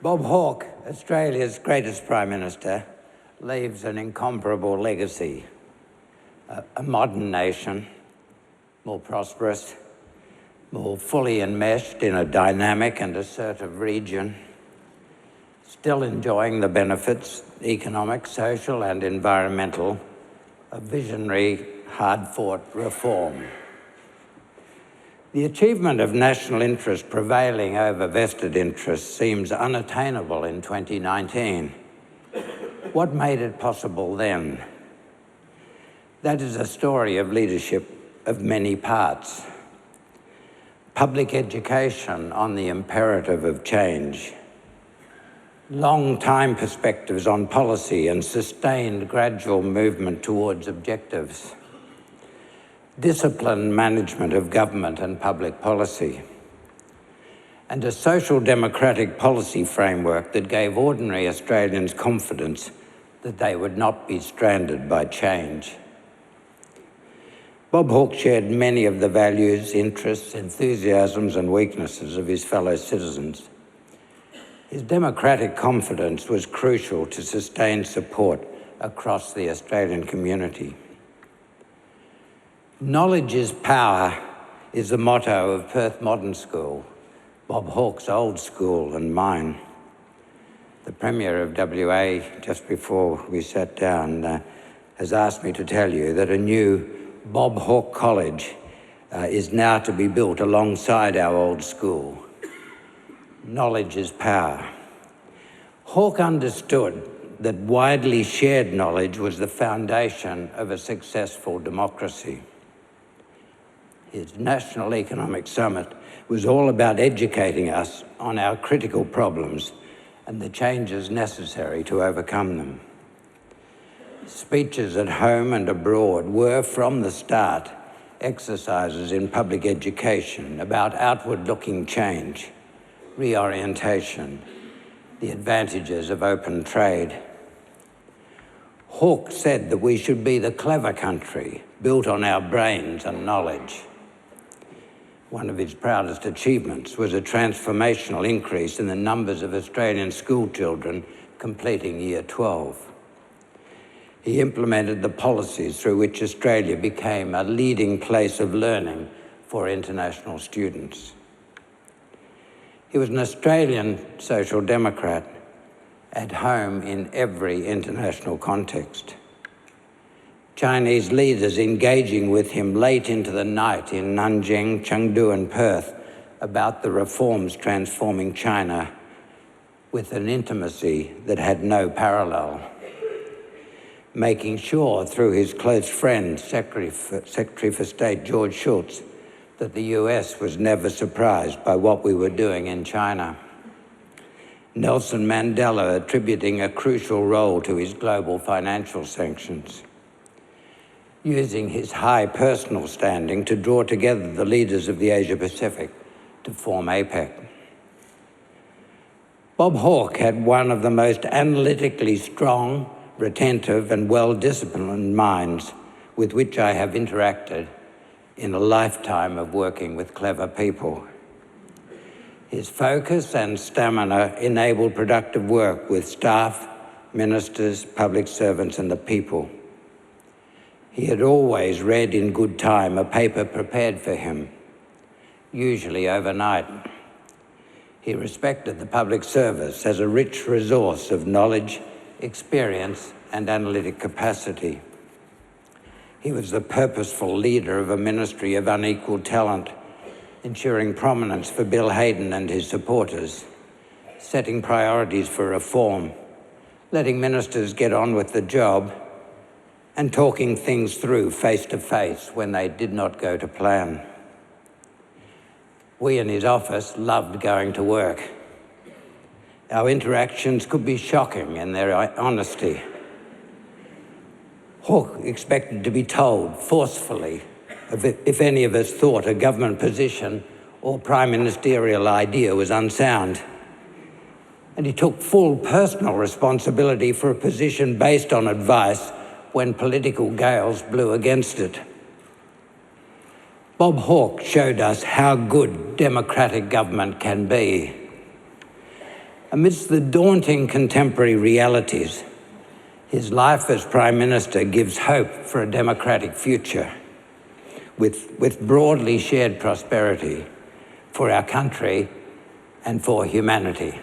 Bob Hawke, Australia's greatest Prime Minister, leaves an incomparable legacy. A modern nation, more prosperous, more fully enmeshed in a dynamic and assertive region, still enjoying the benefits, economic, social and environmental, of visionary, hard-fought reform. The achievement of national interest prevailing over vested interests seems unattainable in 2019. What made it possible then? That is a story of leadership of many parts. Public education on the imperative of change, long-time perspectives on policy and sustained gradual movement towards objectives, disciplined management of government and public policy, and a social democratic policy framework that gave ordinary Australians confidence that they would not be stranded by change. Bob Hawke shared many of the values, interests, enthusiasms and weaknesses of his fellow citizens. His democratic confidence was crucial to sustained support across the Australian community. Knowledge is power is the motto of Perth Modern School, Bob Hawke's old school and mine. The Premier of WA, just before we sat down, has asked me to tell you that a new Bob Hawke College is now to be built alongside our old school. Knowledge is power. Hawke understood that widely shared knowledge was the foundation of a successful democracy. His National Economic Summit was all about educating us on our critical problems and the changes necessary to overcome them. Speeches at home and abroad were, from the start, exercises in public education about outward-looking change, reorientation, the advantages of open trade. Hawke said that we should be the clever country, built on our brains and knowledge. One of his proudest achievements was a transformational increase in the numbers of Australian school children completing Year 12. He implemented the policies through which Australia became a leading place of learning for international students. He was an Australian social democrat at home in every international context. Chinese leaders engaging with him late into the night in Nanjing, Chengdu and Perth about the reforms transforming China with an intimacy that had no parallel. Making sure through his close friend, Secretary for State George Shultz, that the US was never surprised by what we were doing in China. Nelson Mandela attributing a crucial role to his global financial sanctions. Using his high personal standing to draw together the leaders of the Asia-Pacific to form APEC. Bob Hawke had one of the most analytically strong, retentive and well-disciplined minds with which I have interacted in a lifetime of working with clever people. His focus and stamina enabled productive work with staff, ministers, public servants and the people. He had always read in good time a paper prepared for him, usually overnight. He respected the public service as a rich resource of knowledge, experience, and analytic capacity. He was the purposeful leader of a ministry of unequalled talent, ensuring prominence for Bill Hayden and his supporters, setting priorities for reform, letting ministers get on with the job, and talking things through face-to-face when they did not go to plan. We in his office loved going to work. Our interactions could be shocking in their honesty. Hawke expected to be told forcefully if any of us thought a government position or prime ministerial idea was unsound. And he took full personal responsibility for a position based on advice when political gales blew against it. Bob Hawke showed us how good democratic government can be. Amidst the daunting contemporary realities, his life as Prime Minister gives hope for a democratic future with broadly shared prosperity for our country and for humanity.